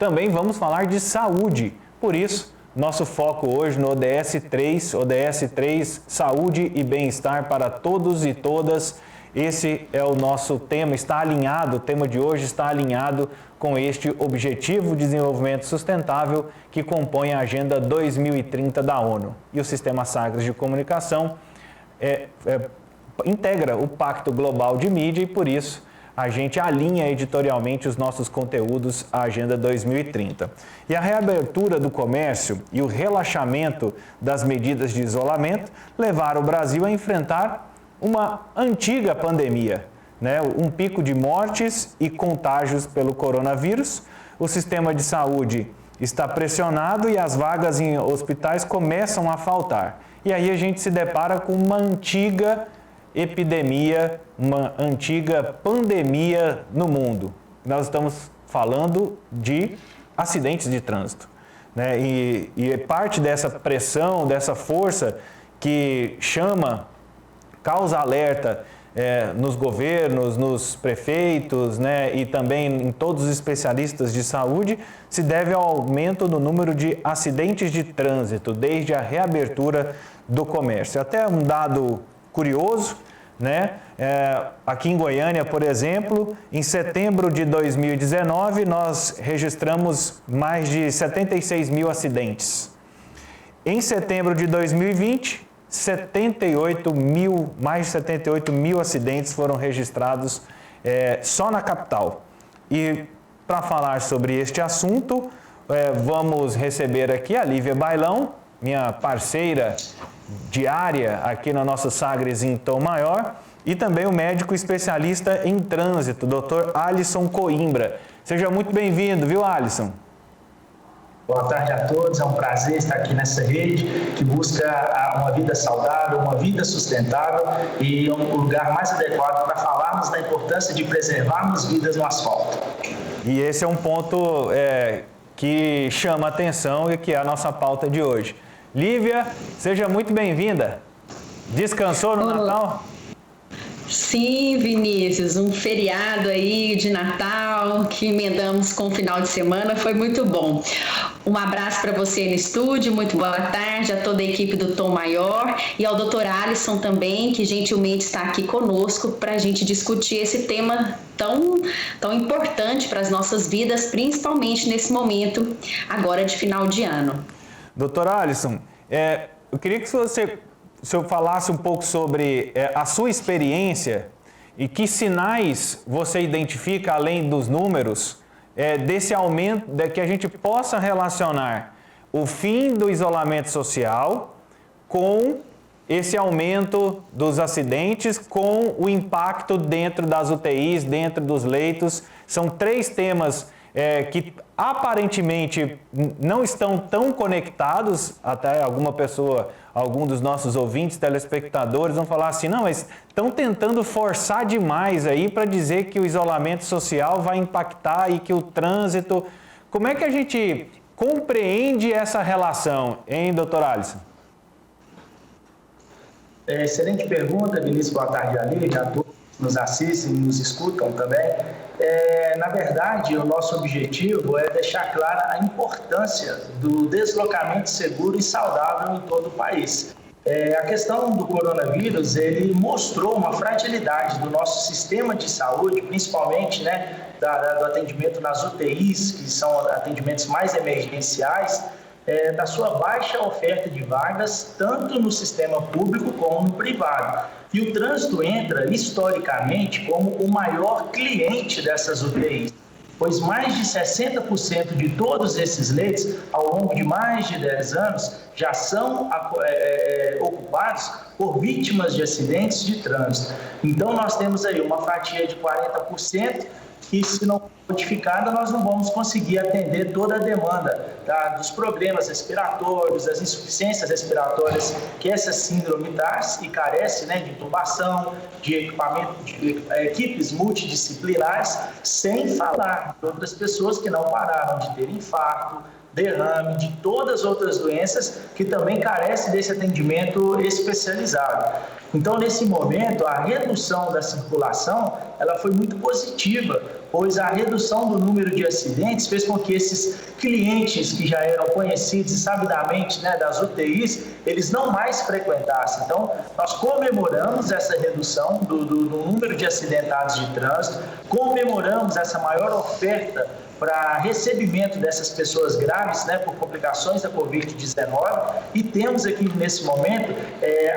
também vamos falar de saúde. Por isso, nosso foco hoje no ODS 3, Saúde e Bem-Estar para Todos e Todas. Esse é o nosso tema, o tema de hoje está alinhado com este Objetivo de Desenvolvimento Sustentável que compõe a Agenda 2030 da ONU. E o Sistema Sagres de Comunicação integra o Pacto Global de Mídia e, por isso, a gente alinha editorialmente os nossos conteúdos à Agenda 2030. E a reabertura do comércio e o relaxamento das medidas de isolamento levaram o Brasil a enfrentar uma antiga pandemia, né? Um pico de mortes e contágios pelo coronavírus. O sistema de saúde está pressionado e as vagas em hospitais começam a faltar. E aí a gente se depara com uma antiga epidemia, uma antiga pandemia no mundo. Nós estamos falando de acidentes de trânsito, né? E parte dessa pressão, dessa força que causa alerta nos governos, nos prefeitos, né, e também em todos os especialistas de saúde, se deve ao aumento no número de acidentes de trânsito desde a reabertura do comércio. Até um dado curioso, né? Aqui em Goiânia, por exemplo, em setembro de 2019, nós registramos mais de 76 mil acidentes. Em setembro de 2020, mais de 78 mil acidentes foram registrados só na capital. E para falar sobre este assunto, vamos receber aqui a Lívia Bailão, minha parceira diária aqui na nossa Sagres em Tom Maior, e também o médico especialista em trânsito, Dr. Alisson Coimbra. Seja muito bem-vindo, viu, Alisson? Boa tarde a todos, é um prazer estar aqui nessa rede que busca uma vida saudável, uma vida sustentável e um lugar mais adequado para falarmos da importância de preservarmos vidas no asfalto. E esse é um ponto que chama a atenção e que é a nossa pauta de hoje. Lívia, seja muito bem-vinda. Descansou no Natal? Sim, Vinícius, um feriado aí de Natal que emendamos com o final de semana, foi muito bom. Um abraço para você no estúdio, muito boa tarde a toda a equipe do Tom Maior e ao Dr. Alisson também, que gentilmente está aqui conosco para a gente discutir esse tema tão importante para as nossas vidas, principalmente nesse momento agora de final de ano. Dr. Alisson, eu queria que o senhor falasse um pouco sobre a sua experiência e que sinais você identifica, além dos números, desse aumento, que a gente possa relacionar o fim do isolamento social com esse aumento dos acidentes, com o impacto dentro das UTIs, dentro dos leitos. São três temas que aparentemente não estão tão conectados. Até algum dos nossos ouvintes, telespectadores vão falar assim, não, mas estão tentando forçar demais aí para dizer que o isolamento social vai impactar e que o trânsito... Como é que a gente compreende essa relação, hein, doutor Alisson? Excelente pergunta, Vinícius, boa tarde a todos que nos assistem e nos escutam também. Na verdade, o nosso objetivo é deixar clara a importância do deslocamento seguro e saudável em todo o país. A questão do coronavírus, ele mostrou uma fragilidade do nosso sistema de saúde, principalmente, né, do atendimento nas UTIs, que são atendimentos mais emergenciais, da sua baixa oferta de vagas, tanto no sistema público como no privado. E o trânsito entra, historicamente, como o maior cliente dessas UTIs, pois mais de 60% de todos esses leitos, ao longo de mais de 10 anos, já são ocupados por vítimas de acidentes de trânsito. Então, nós temos aí uma fatia de 40%, que, se não modificada, nós não vamos conseguir atender toda a demanda dos problemas respiratórios, das insuficiências respiratórias que essa síndrome traz e carece, né, de intubação, de equipamento, de equipes multidisciplinares, sem falar de outras pessoas que não pararam de ter infarto, derrame, de todas as outras doenças que também carecem desse atendimento especializado. Então, nesse momento, a redução da circulação ela foi muito positiva, pois a redução do número de acidentes fez com que esses clientes que já eram conhecidos e sabidamente, né, das UTIs, eles não mais frequentassem. Então, nós comemoramos essa redução do número de acidentados de trânsito, comemoramos essa maior oferta para recebimento dessas pessoas graves, né, por complicações da Covid-19, e temos aqui nesse momento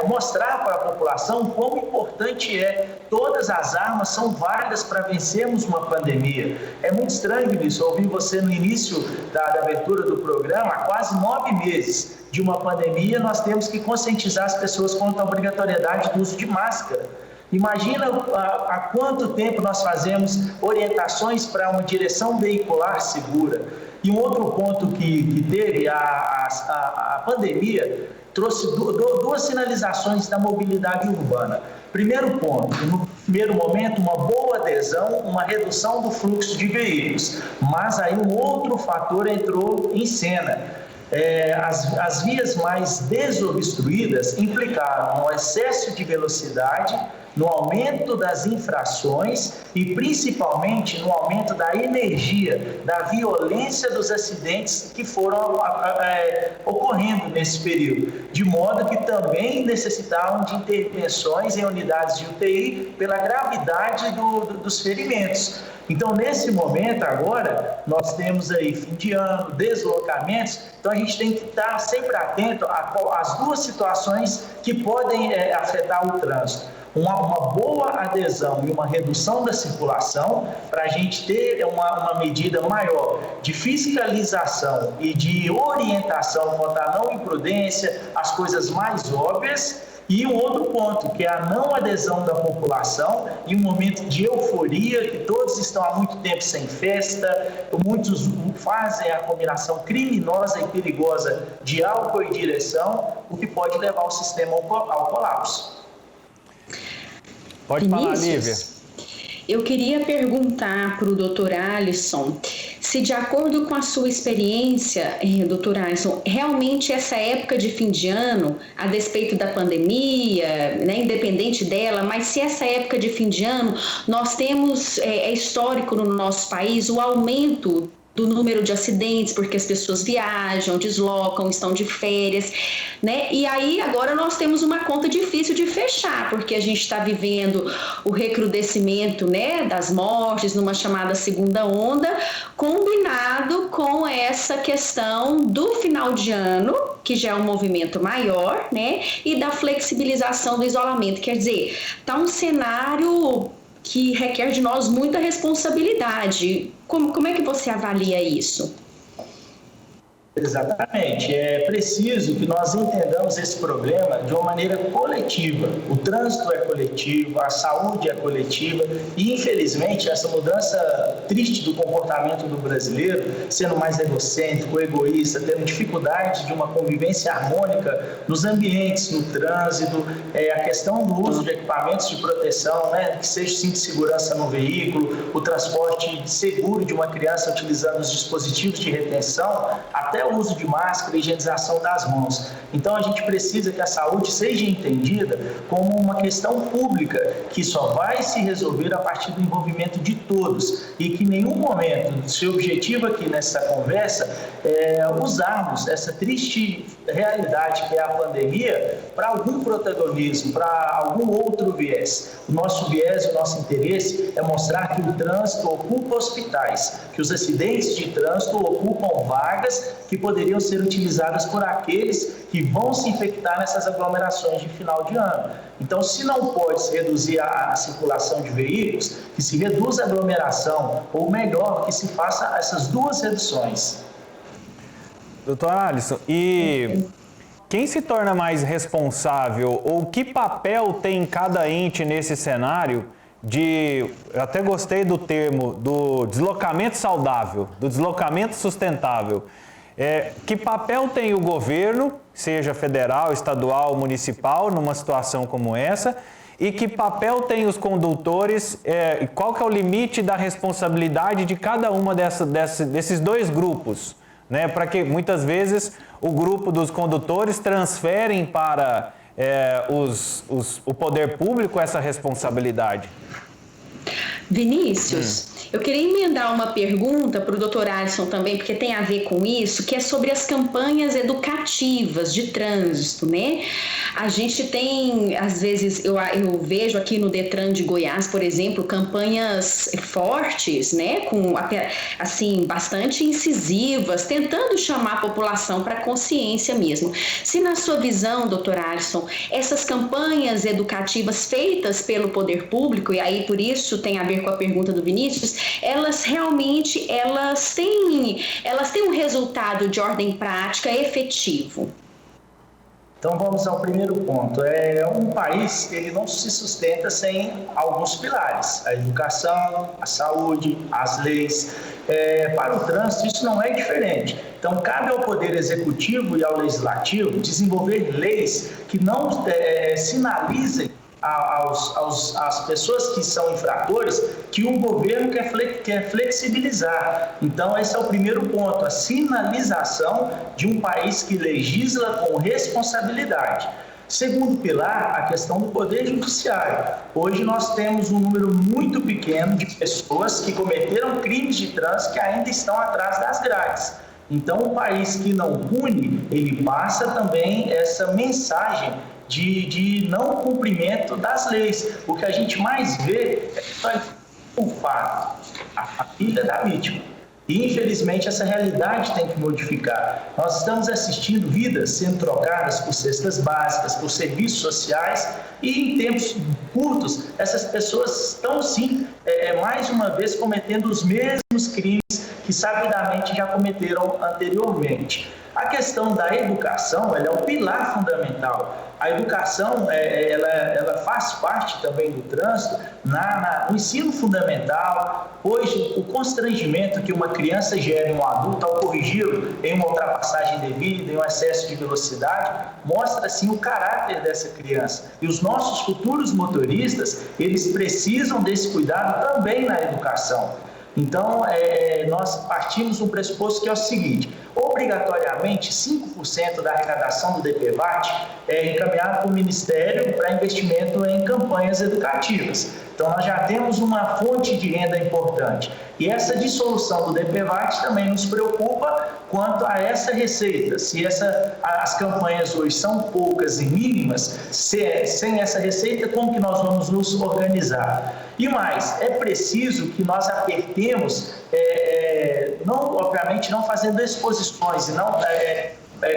mostrar para a população quão importante todas as armas são válidas para vencermos uma pandemia. É muito estranho, Vinícius, ouvir você no início da abertura do programa, há quase 9 meses de uma pandemia, nós temos que conscientizar as pessoas quanto à obrigatoriedade do uso de máscara. Imagina há quanto tempo nós fazemos orientações para uma direção veicular segura. E um outro ponto que teve, a pandemia trouxe duas sinalizações da mobilidade urbana. Primeiro ponto, no primeiro momento, uma boa adesão, uma redução do fluxo de veículos. Mas aí um outro fator entrou em cena. As vias mais desobstruídas implicaram no excesso de velocidade, no aumento das infrações e principalmente no aumento da energia, da violência dos acidentes que foram ocorrendo nesse período, de modo que também necessitavam de intervenções em unidades de UTI pela gravidade dos ferimentos. Então, nesse momento agora, nós temos aí fim de ano, deslocamentos, então a gente tem que estar sempre atento às duas situações que podem afetar o trânsito. Uma boa adesão e uma redução da circulação para a gente ter uma medida maior de fiscalização e de orientação quanto à não imprudência, as coisas mais óbvias. E um outro ponto, que é a não adesão da população em um momento de euforia, que todos estão há muito tempo sem festa, muitos fazem a combinação criminosa e perigosa de álcool e direção, o que pode levar o sistema ao colapso. Pode falar, Lívia. Eu queria perguntar para o Dr. Alisson se, de acordo com a sua experiência, Dr. Alisson, realmente essa época de fim de ano, a despeito da pandemia, né, independente dela, mas se essa época de fim de ano, nós temos, histórico no nosso país, o aumento do número de acidentes, porque as pessoas viajam, deslocam, estão de férias, né? E aí agora nós temos uma conta difícil de fechar, porque a gente está vivendo o recrudescimento, né, das mortes numa chamada segunda onda, combinado com essa questão do final de ano, que já é um movimento maior, né? E da flexibilização do isolamento. Quer dizer, está um cenário que requer de nós muita responsabilidade. Como é que você avalia isso? Exatamente. É preciso que nós entendamos esse problema de uma maneira coletiva. O trânsito é coletivo, a saúde é coletiva e, infelizmente, essa mudança triste do comportamento do brasileiro, sendo mais egocêntrico, egoísta, tendo dificuldade de uma convivência harmônica nos ambientes, no trânsito, a questão do uso de equipamentos de proteção, né, que seja o cinto de segurança no veículo, o transporte seguro de uma criança utilizando os dispositivos de retenção, até o uso de máscara e higienização das mãos. Então, a gente precisa que a saúde seja entendida como uma questão pública, que só vai se resolver a partir do envolvimento de todos e que em nenhum momento, seu objetivo aqui nessa conversa é usarmos essa triste realidade que é a pandemia para algum protagonismo, para algum outro viés. O nosso viés, o nosso interesse é mostrar que o trânsito ocupa hospitais, que os acidentes de trânsito ocupam vagas que poderiam ser utilizadas por aqueles que vão se infectar nessas aglomerações de final de ano. Então, se não pode se reduzir a circulação de veículos, que se reduza a aglomeração, ou melhor, que se faça essas duas reduções. Doutor Alisson, e quem se torna mais responsável ou que papel tem cada ente nesse cenário eu até gostei do termo, do deslocamento saudável, do deslocamento sustentável. Que papel tem o governo, seja federal, estadual, municipal, numa situação como essa? E que papel tem os condutores? Qual que é o limite da responsabilidade de cada uma desses dois grupos? né? Para que muitas vezes o grupo dos condutores transferem para o poder público essa responsabilidade. Vinícius, eu queria emendar uma pergunta para o Dr. Alisson também, porque tem a ver com isso, que é sobre as campanhas educativas de trânsito, né? A gente tem, às vezes, eu vejo aqui no Detran de Goiás, por exemplo, campanhas fortes, né? Com, assim, bastante incisivas, tentando chamar a população para a consciência mesmo. Se na sua visão, Dr. Alisson, essas campanhas educativas feitas pelo poder público, e aí por isso tem a ver com a pergunta do Vinícius, elas realmente têm um resultado de ordem prática efetivo. Então vamos ao primeiro ponto. Um país, ele não se sustenta sem alguns pilares: a educação, a saúde, as leis. Para o trânsito isso não é diferente. Então cabe ao Poder Executivo e ao Legislativo desenvolver leis que não sinalizem às pessoas que são infratores que o governo quer flexibilizar. Então, esse é o primeiro ponto, a sinalização de um país que legisla com responsabilidade. Segundo pilar, a questão do Poder Judiciário. Hoje nós temos um número muito pequeno de pessoas que cometeram crimes de trânsito que ainda estão atrás das grades. Então, um país que não pune, ele passa também essa mensagem de não cumprimento das leis. O que a gente mais vê é o fato, a família da vítima. E, infelizmente, essa realidade tem que modificar. Nós estamos assistindo vidas sendo trocadas por cestas básicas, por serviços sociais, e em tempos curtos, essas pessoas estão, sim, mais uma vez cometendo os mesmos crimes que sabidamente já cometeram anteriormente. A questão da educação, ela é um pilar fundamental. A educação, ela faz parte também do trânsito no ensino fundamental. Hoje, o constrangimento que uma criança gera em um adulto ao corrigi-lo em uma ultrapassagem devida, em um excesso de velocidade, mostra, assim, o caráter dessa criança. E os nossos futuros motoristas, eles precisam desse cuidado também na educação. Então, nós partimos do pressuposto que é o seguinte: obrigatoriamente 5% da arrecadação do DPVAT é encaminhado para o Ministério para investimento em campanhas educativas. Então, nós já temos uma fonte de renda importante. E essa dissolução do DPVAT também nos preocupa quanto a essa receita. Se as campanhas hoje são poucas e mínimas, sem essa receita, como que nós vamos nos organizar? E mais, é preciso que nós apertemos, obviamente não fazendo exposições e não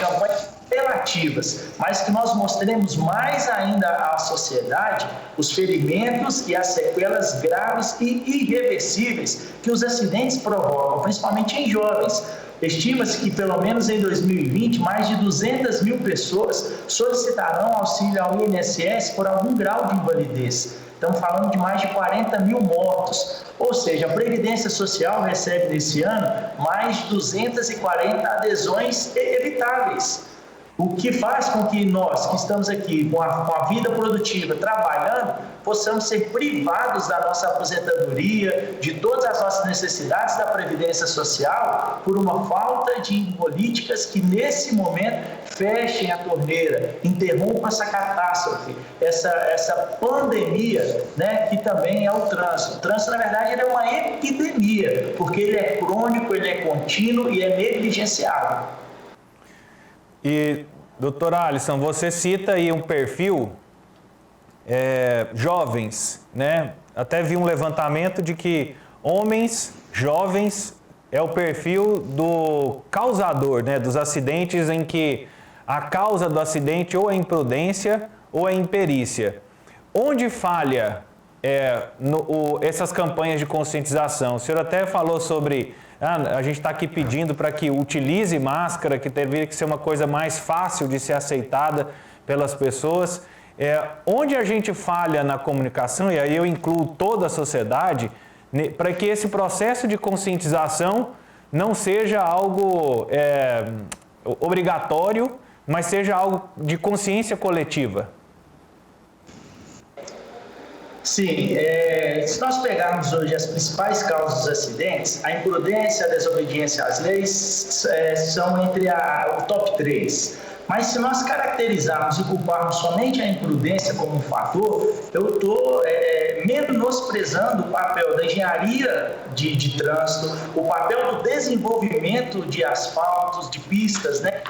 campanhas relativas, mas que nós mostremos mais ainda à sociedade os ferimentos e as sequelas graves e irreversíveis que os acidentes provocam, principalmente em jovens. Estima-se que, pelo menos em 2020, mais de 200 mil pessoas solicitarão auxílio ao INSS por algum grau de invalidez. Estamos falando de mais de 40 mil mortos. Ou seja, a Previdência Social recebe nesse ano mais de 240 adesões evitáveis. O que faz com que nós, que estamos aqui com a vida produtiva, trabalhando, possamos ser privados da nossa aposentadoria, de todas as nossas necessidades da Previdência Social, por uma falta de políticas que, nesse momento, fechem a torneira, interrompam essa catástrofe, essa pandemia, né, que também é o trânsito. O trânsito, na verdade, ele é uma epidemia, porque ele é crônico, ele é contínuo e é negligenciado. E, doutor Alisson, você cita aí um perfil jovens, né? Até vi um levantamento de que homens jovens é o perfil do causador, né? Dos acidentes em que a causa do acidente ou é imprudência ou é imperícia. Onde falha essas campanhas de conscientização? O senhor até falou sobre... a gente está aqui pedindo para que utilize máscara, que teria que ser uma coisa mais fácil de ser aceitada pelas pessoas. Onde a gente falha na comunicação, e aí eu incluo toda a sociedade, para que esse processo de conscientização não seja algo obrigatório, mas seja algo de consciência coletiva? Sim, se nós pegarmos hoje as principais causas dos acidentes, a imprudência, a desobediência às leis são entre o top 3. Mas se nós caracterizarmos e culparmos somente a imprudência como um fator, eu estou menosprezando o papel da engenharia de trânsito, o papel do desenvolvimento de asfaltos, de pistas, né,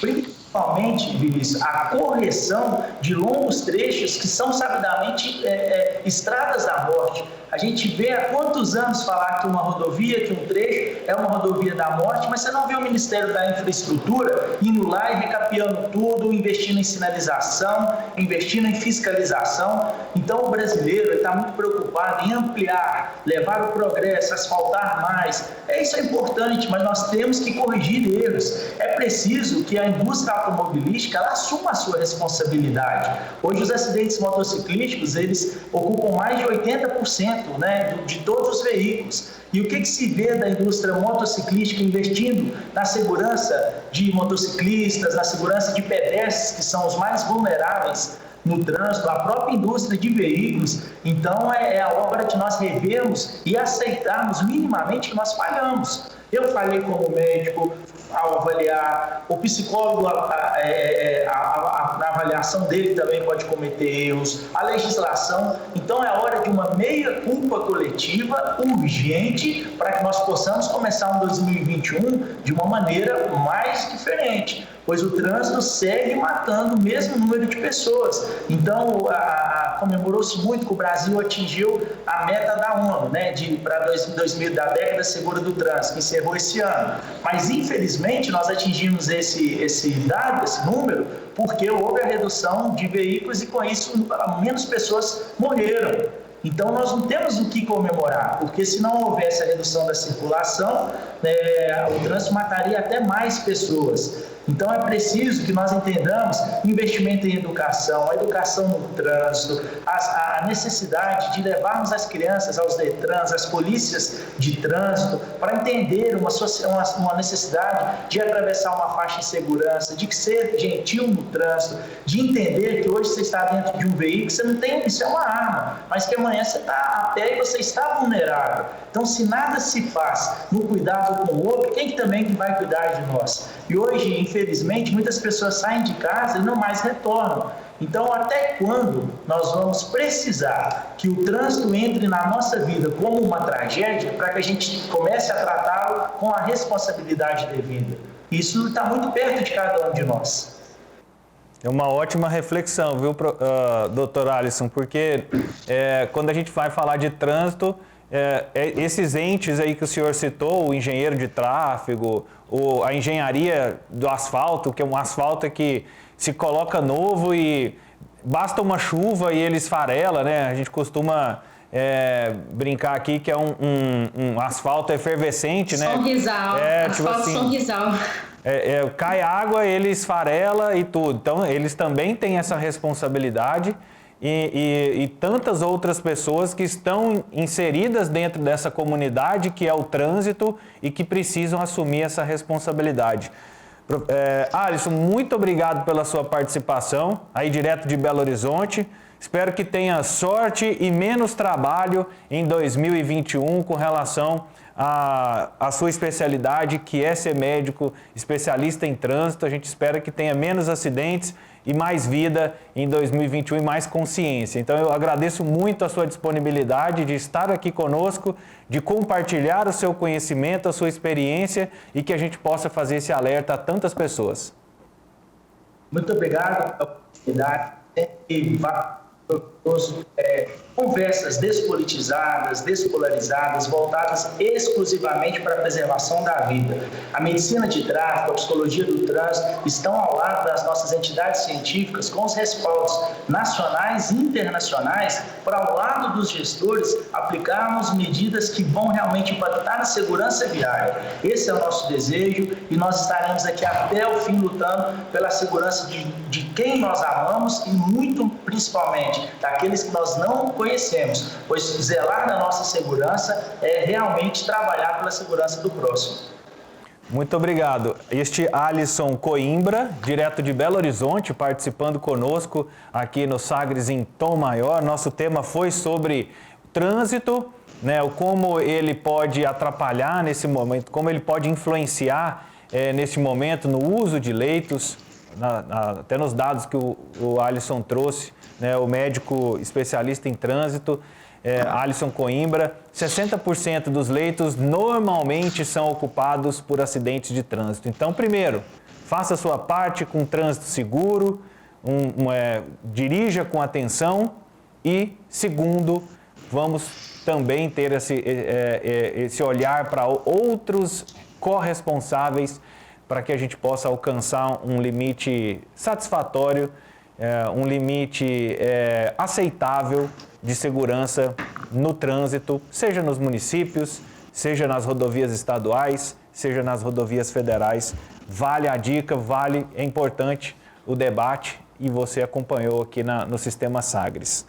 principalmente, Vinícius, a correção de longos trechos que são sabidamente estradas da morte. A gente vê há quantos anos falar que uma rodovia, que um trecho é uma rodovia da morte, mas você não vê o Ministério da Infraestrutura indo lá e recapeando tudo, investindo em sinalização, investindo em fiscalização. Então o brasileiro está muito preocupado em ampliar, levar o progresso, asfaltar mais. Isso é importante, mas nós temos que corrigir erros. É preciso que a indústria automobilística ela assuma a sua responsabilidade. Hoje os acidentes motociclísticos eles ocupam mais de 80%, né, de todos os veículos. E o que se vê da indústria motociclística investindo na segurança de motociclistas, na segurança de pedestres, que são os mais vulneráveis no trânsito, a própria indústria de veículos. Então é a hora de nós revermos e aceitarmos minimamente que nós falhamos. Eu falhei como médico ao avaliar, o psicólogo, na avaliação dele também pode cometer erros, a legislação. Então é a hora de uma meia-culpa coletiva urgente para que nós possamos começar um 2021 de uma maneira mais diferente, pois o trânsito segue matando o mesmo número de pessoas. Então, comemorou-se muito que o Brasil atingiu a meta da ONU, né, para 2000, da década segura do trânsito, que encerrou esse ano. Mas, infelizmente, nós atingimos esse dado, esse número, porque houve a redução de veículos e, com isso, menos pessoas morreram. Então, nós não temos o que comemorar, porque se não houvesse a redução da circulação, o trânsito mataria até mais pessoas. Então, é preciso que nós entendamos investimento em educação, a educação no trânsito, a necessidade de levarmos as crianças aos DETRANs, às polícias de trânsito, para entender uma necessidade de atravessar uma faixa de segurança, de ser gentil no trânsito, de entender que hoje você está dentro de um veículo, você não tem, isso é uma arma, mas que amanhã você está a pé e você está vulnerável. Então, se nada se faz no cuidado com o outro, quem também vai cuidar de nós? E hoje, infelizmente, muitas pessoas saem de casa e não mais retornam. Então, até quando nós vamos precisar que o trânsito entre na nossa vida como uma tragédia para que a gente comece a tratá-lo com a responsabilidade devida? Isso está muito perto de cada um de nós. É uma ótima reflexão, viu, doutor Alisson? Porque quando a gente vai falar de trânsito, esses entes aí que o senhor citou, o engenheiro de tráfego, a engenharia do asfalto, que é um asfalto que se coloca novo e basta uma chuva e ele esfarela, né? A gente costuma brincar aqui que é um asfalto efervescente, né? Sonrisal, asfalto tipo assim, sonrisal. Cai água, ele esfarela e tudo. Então, eles também têm essa responsabilidade. E tantas outras pessoas que estão inseridas dentro dessa comunidade que é o trânsito e que precisam assumir essa responsabilidade. Alisson, muito obrigado pela sua participação aí direto de Belo Horizonte. Espero que tenha sorte e menos trabalho em 2021 com relação à sua especialidade, que é ser médico, especialista em trânsito. A gente espera que tenha menos acidentes e mais vida em 2021 e mais consciência. Então, eu agradeço muito a sua disponibilidade de estar aqui conosco, de compartilhar o seu conhecimento, a sua experiência e que a gente possa fazer esse alerta a tantas pessoas. Muito obrigado pela oportunidade. Conversas despolitizadas, despolarizadas, voltadas exclusivamente para a preservação da vida. A medicina de tráfego, a psicologia do trânsito estão ao lado das nossas entidades científicas com os respaldos nacionais e internacionais para, ao lado dos gestores, aplicarmos medidas que vão realmente impactar na segurança viária. Esse é o nosso desejo e nós estaremos aqui até o fim lutando pela segurança de quem nós amamos e muito principalmente daqueles que nós não conhecemos, pois zelar da nossa segurança é realmente trabalhar pela segurança do próximo. Muito obrigado. Este Alisson Coimbra, direto de Belo Horizonte, participando conosco aqui no Sagres em Tom Maior. Nosso tema foi sobre trânsito, né, como ele pode atrapalhar nesse momento, como ele pode influenciar nesse momento no uso de leitos, até nos dados que o Alisson trouxe, né, o médico especialista em trânsito, Alisson Coimbra, 60% dos leitos normalmente são ocupados por acidentes de trânsito. Então, primeiro, faça a sua parte com trânsito seguro, dirija com atenção e, segundo, vamos também ter esse olhar para outros corresponsáveis para que a gente possa alcançar um limite satisfatório, um limite aceitável de segurança no trânsito, seja nos municípios, seja nas rodovias estaduais, seja nas rodovias federais. Vale a dica, é importante o debate e você acompanhou aqui no Sistema Sagres.